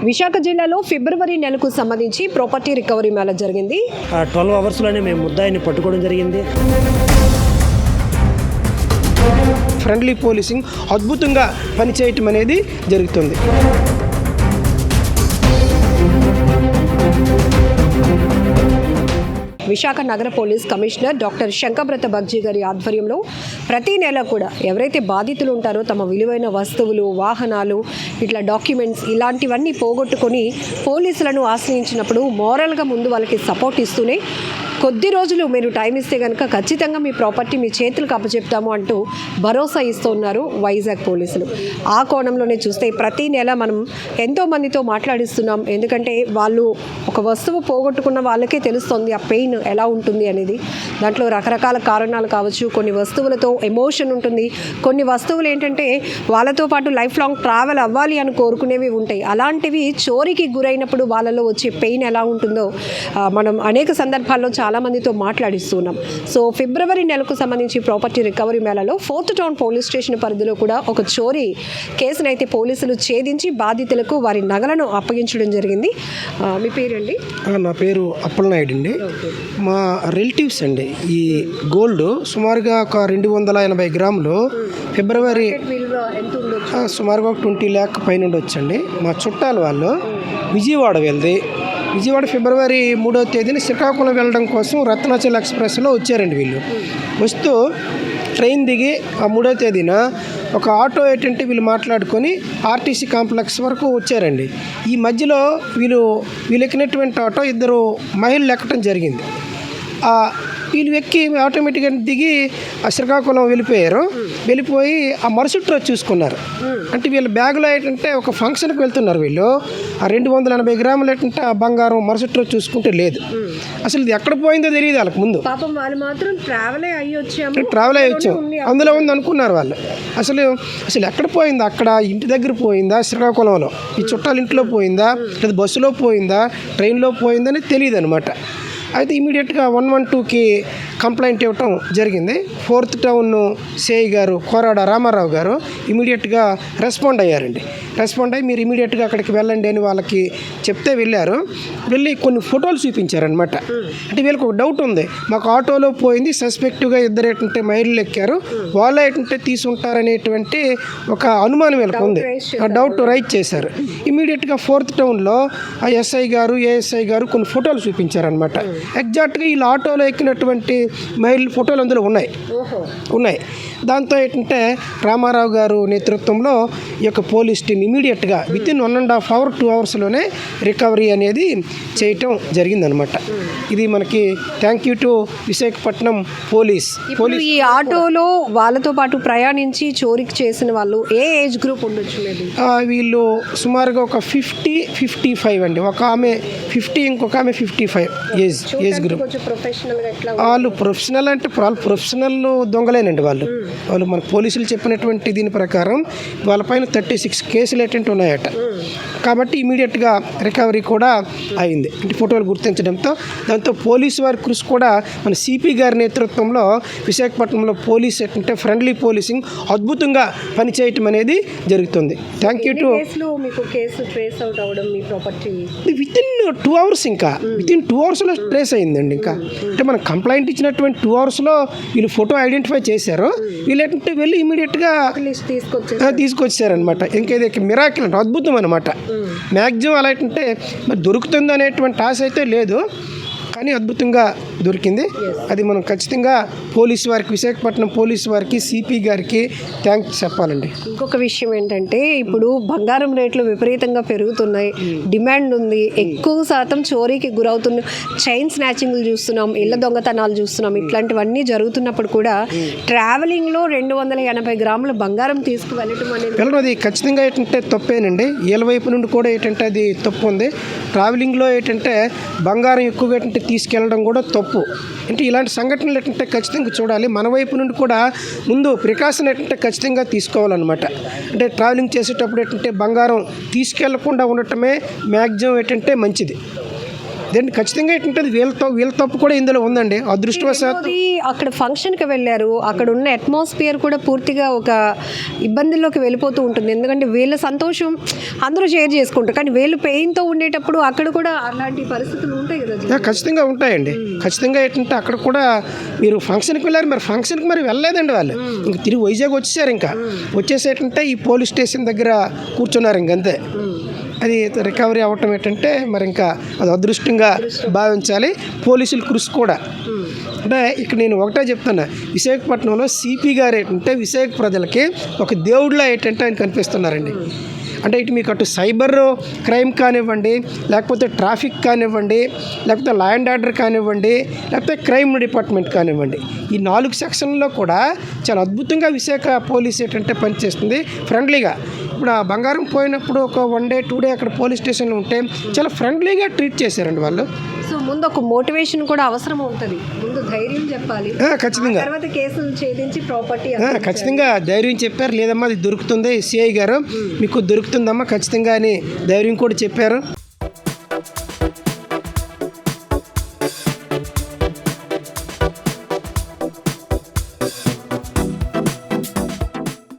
విశాఖ జిల్లాలో ఫిబ్రవరి నెలకు సంబంధించి ప్రాపర్టీ రికవరీ మేళ జరిగింది. 12 అవర్స్లోనే మేము ముద్దాయిని పట్టుకోవడం జరిగింది. ఫ్రెండ్లీ పోలీసింగ్ అద్భుతంగా పనిచేయటం అనేది జరుగుతుంది. విశాఖ నగర పోలీస్ కమిషనర్ డాక్టర్ శంకబ్రత బగ్జీ గారి ఆధ్వర్యంలో ప్రతి నెల కూడా ఎవరైతే బాధితులు ఉంటారో తమ విలువైన వస్తువులు, వాహనాలు, ఇట్లా డాక్యుమెంట్స్ ఇలాంటివన్నీ పోగొట్టుకొని పోలీసులను ఆశ్రయించినప్పుడు మోరల్గా ముందు వాళ్ళకి సపోర్ట్ ఇస్తూనే కొద్ది రోజులు మీరు టైం ఇస్తే కనుక ఖచ్చితంగా మీ ప్రాపర్టీ మీ చేతులకు అప్పచెప్తాము అంటూ భరోసా ఇస్తున్నారు వైజాగ్ పోలీసులు. ఆ కోణంలోనే చూస్తే ప్రతి నెల మనం ఎంతో మందితో మాట్లాడిస్తున్నాం. ఎందుకంటే వాళ్ళు ఒక వస్తువు పోగొట్టుకున్న వాళ్ళకే తెలుస్తుంది ఆ పెయిన్ ఎలా ఉంటుంది అనేది. దాంట్లో రకరకాల కారణాలు కావచ్చు, కొన్ని వస్తువులతో ఎమోషన్ ఉంటుంది, కొన్ని వస్తువులు ఏంటంటే వాళ్ళతో పాటు లైఫ్ లాంగ్ ట్రావెల్ అవ్వాలి అని కోరుకునేవి ఉంటాయి. అలాంటివి చోరీకి గురైనప్పుడు వాళ్ళలో వచ్చే పెయిన్ ఎలా ఉంటుందో మనం అనేక సందర్భాల్లో చాలామందితో మాట్లాడిస్తున్నాం. సో ఫిబ్రవరి నెలకు సంబంధించి ప్రాపర్టీ రికవరీ మేళలో 4th టౌన్ పోలీస్ స్టేషన్ పరిధిలో కూడా ఒక చోరీ కేసునైతే పోలీసులు ఛేదించి బాధితులకు వారి నగలను అప్పగించడం జరిగింది. మీ పేరండి? నా పేరు అప్పలనాయుడు అండి. మా రిలేటివ్స్ అండి. ఈ గోల్డ్ సుమారుగా ఒక 280 గ్రాములు ఫిబ్రవరి సుమారుగా 20 lakh పైన ఉండొచ్చండి. మా చుట్టాలు వాళ్ళు విజయవాడ వెళ్ళి విజయవాడ ఫిబ్రవరి 3వ తేదీన శ్రీకాకుళం వెళ్ళడం కోసం రత్నాచల్ ఎక్స్ప్రెస్లో వచ్చారండి. వీళ్ళు వస్తూ ట్రైన్ దిగి ఆ 3వ తేదీన ఒక ఆటో ఏంటంటే వీళ్ళు మాట్లాడుకొని ఆర్టీసీ కాంప్లెక్స్ వరకు వచ్చారండి. ఈ మధ్యలో వీళ్ళు ఎక్కినటువంటి ఆటో ఇద్దరు మహిళలు ఎక్కడం జరిగింది. వీళ్ళు ఎక్కి ఆటోమేటిక్గా దిగి ఆ శ్రీకాకుళం వెళ్ళిపోయి ఆ మరుసటి రోజు చూసుకున్నారు. అంటే వీళ్ళ బ్యాగులో ఏంటంటే ఒక ఫంక్షన్కి వెళ్తున్నారు. వీళ్ళు ఆ 280 గ్రాములు ఏంటంటే ఆ బంగారం మరుసటి రోజు చూసుకుంటే లేదు. అసలు ఇది ఎక్కడ పోయిందో తెలియదు వాళ్ళకి ముందు. ట్రావెల్ అయ్యి వచ్చాం అందులో ఉంది అనుకున్నారు వాళ్ళు. అసలు ఎక్కడ పోయిందా, అక్కడ ఇంటి దగ్గర పోయిందా, శ్రీకాకుళంలో ఈ చుట్టాల ఇంట్లో పోయిందా, లేదా బస్సులో పోయిందా, ట్రైన్లో పోయిందని తెలియదు అనమాట. అయితే ఇమీడియట్గా 112కి కంప్లైంట్ ఇవ్వటం జరిగింది. 4th టౌన్ సిఐ గారు కోరాడ రామారావు గారు ఇమీడియట్గా రెస్పాండ్ అయ్యారండి. రెస్పాండ్ అయ్యి మీరు ఇమీడియట్గా అక్కడికి వెళ్ళండి అని వాళ్ళకి చెప్తే వెళ్ళి కొన్ని ఫోటోలు చూపించారనమాట. అంటే వీళ్ళకి ఒక డౌట్ ఉంది, మాకు ఆటోలో పోయింది, సస్పెక్టివ్గా ఇద్దరు ఏంటంటే మహిళలు ఎక్కారు, వాళ్ళు ఏంటంటే తీసుంటారనేటువంటి ఒక అనుమానం వీళ్ళకి ఉంది. ఆ డౌట్ రైజ్ చేశారు. ఇమీడియట్గా 4th టౌన్లో ఆ ఎస్ఐ గారు, ఏఎస్ఐ గారు కొన్ని ఫోటోలు చూపించారనమాట. ఎగ్జాక్ట్గా వీళ్ళు ఆటోలో ఎక్కినటువంటి మహిళల ఫోటోలు అందులో ఉన్నాయి. దాంతో ఏంటంటే రామారావు గారు నేతృత్వంలో ఈ యొక్క పోలీస్ టీం ఇమీడియట్గా వితిన్ 1.5 hour 2 hours రికవరీ అనేది చేయటం జరిగిందనమాట. ఇది మనకి thank you to Visakhapatnam police. ఈ ఆటోలో వాళ్ళతో పాటు ప్రయాణించి చోరీకి చేసిన వాళ్ళు ఏ ఏజ్ గ్రూప్ ఉండొచ్చు? వీళ్ళు సుమారుగా ఒక 50-55 అండి. ఒక ఆమె 50, ఇంకొక ఆమె 55 ఏజ్ గ్రూప్. వాళ్ళు ప్రొఫెషనల్ అంటే వాళ్ళు ప్రొఫెషనల్ దొంగలేనండి. వాళ్ళు మన పోలీసులు చెప్పినటువంటి దీని ప్రకారం వాళ్ళపైన 36 కేసులు ఏంటంటే ఉన్నాయట. కాబట్టి ఇమీడియట్గా రికవరీ కూడా అయింది. అంటే ఫోటోలు గుర్తించడంతో దాంతో పోలీసు వారి కృషి కూడా మన సిపి గారి నేతృత్వంలో విశాఖపట్నంలో పోలీస్ ఏంటంటే ఫ్రెండ్లీ పోలీసింగ్ అద్భుతంగా పనిచేయటం అనేది జరుగుతుంది. Thank you to within 2 hours. ఇంకా వితిన్ 2 hours ట్రేస్ అయిందండి. ఇంకా అంటే మనం కంప్లైంట్ ఇచ్చినటువంటి 2 hours వీళ్ళు ఫోటో ఐడెంటిఫై చేశారు. వీళ్ళు ఏంటంటే వెళ్ళి ఇమీడియట్గా తీసుకొచ్చారనమాట. ఇంకేది మిరాకిల్ అంటే అద్భుతం అనమాట. మ్యాక్సిమం అలా ఏంటంటే మరి దొరుకుతుంది అనేటువంటి ఆశ అయితే లేదు, కానీ అద్భుతంగా దొరికింది. అది మనం ఖచ్చితంగా పోలీసు వారికి, విశాఖపట్నం పోలీసు వారికి, సిపి గారికి థ్యాంక్స్ చెప్పాలండి. ఇంకొక విషయం ఏంటంటే ఇప్పుడు బంగారం రేట్లు విపరీతంగా పెరుగుతున్నాయి, డిమాండ్ ఉంది, ఎక్కువ శాతం చోరీకి గురవుతున్న చైన్ స్నాచింగ్లు చూస్తున్నాం, ఇళ్ల దొంగతనాలు చూస్తున్నాం. ఇట్లాంటివన్నీ జరుగుతున్నప్పుడు కూడా ట్రావెలింగ్లో 280 గ్రాముల బంగారం తీసుకువెళ్ళటం అనేది ఖచ్చితంగా ఏంటంటే తప్పేనండి. వీళ్ళ వైపు నుండి కూడా ఏంటంటే అది తప్పు ఉంది. ట్రావెలింగ్లో ఏంటంటే బంగారం ఎక్కువగా ఏంటంటే తీసుకెళ్ళడం కూడా తప్పు. అంటే ఇలాంటి సంఘటనలు ఏంటంటే ఖచ్చితంగా చూడాలి. మన వైపు నుండి కూడా ముందు ప్రికాషన్ ఏంటంటే ఖచ్చితంగా తీసుకోవాలన్నమాట. అంటే ట్రావెలింగ్ చేసేటప్పుడు ఏంటంటే బంగారం తీసుకెళ్లకుండా ఉండటమే మ్యాక్సిమం ఏంటంటే మంచిది. దాన్ని ఖచ్చితంగా ఏంటంటే వీళ్ళ తప్పు కూడా ఇందులో ఉందండి. అదృష్టవశాత్తు రెండోది, అక్కడ ఫంక్షన్కి వెళ్ళారు, అక్కడ ఉన్న అట్మాస్ఫియర్ కూడా పూర్తిగా ఒక ఇబ్బందుల్లోకి వెళ్ళిపోతూ ఉంటుంది. ఎందుకంటే వీళ్ళ సంతోషం అందరూ షేర్ చేసుకుంటారు, కానీ వీళ్ళు పెయిన్తో ఉండేటప్పుడు అక్కడ కూడా అలాంటి పరిస్థితులు ఉంటాయి కదా. ఖచ్చితంగా ఉంటాయండి. ఖచ్చితంగా ఏంటంటే అక్కడ కూడా మీరు ఫంక్షన్కి వెళ్ళారు, మరి ఫంక్షన్కి మరి వెళ్ళలేదండి వాళ్ళు. ఇంక తిరిగి వైజాగ్ వచ్చేసారు. ఇంకా వచ్చేసేటంటే ఈ పోలీస్ స్టేషన్ దగ్గర కూర్చున్నారు ఇంకంతే. అది రికవరీ అవ్వటం ఏంటంటే మరి ఇంకా అది అదృష్టంగా భావించాలి. పోలీసుల కృషి కూడా అంటే ఇక్కడ నేను ఒకటే చెప్తున్నా, విశాఖపట్నంలో సిపి గారు ఏంటంటే విశాఖ ప్రజలకి ఒక దేవుడిలా ఏంటంటే ఆయన కనిపిస్తున్నారండి. అంటే ఇటు మీకు అటు సైబర్ క్రైమ్ కానివ్వండి, లేకపోతే ట్రాఫిక్ కానివ్వండి, లేకపోతే లా అండ్ ఆర్డర్ కానివ్వండి, లేకపోతే క్రైమ్ డిపార్ట్మెంట్ కానివ్వండి, ఈ 4 సెక్షన్లో కూడా చాలా అద్భుతంగా విశాఖ పోలీస్ ఏంటంటే పనిచేస్తుంది ఫ్రెండ్లీగా. ఇప్పుడు ఆ బంగారం పోయినప్పుడు ఒక 1 డే 2 డే అక్కడ పోలీస్ స్టేషన్లో ఉంటే చాలా ఫ్రెండ్లీగా ట్రీట్ చేశారండి వాళ్ళు. సో ముందు ఒక మోటివేషన్ కూడా అవసరం ఉంటుంది, ముందు ధైర్యం చెప్పాలి, ఖచ్చితంగా తర్వాత కేసులు ఛేదించి ప్రాపర్టీ ఖచ్చితంగా ధైర్యం చెప్పారు. లేదమ్మా అది దొరుకుతుంది, సిఐ గారు మీకు దొరుకుతుందమ్మా ఖచ్చితంగా అని ధైర్యం కూడా చెప్పారు.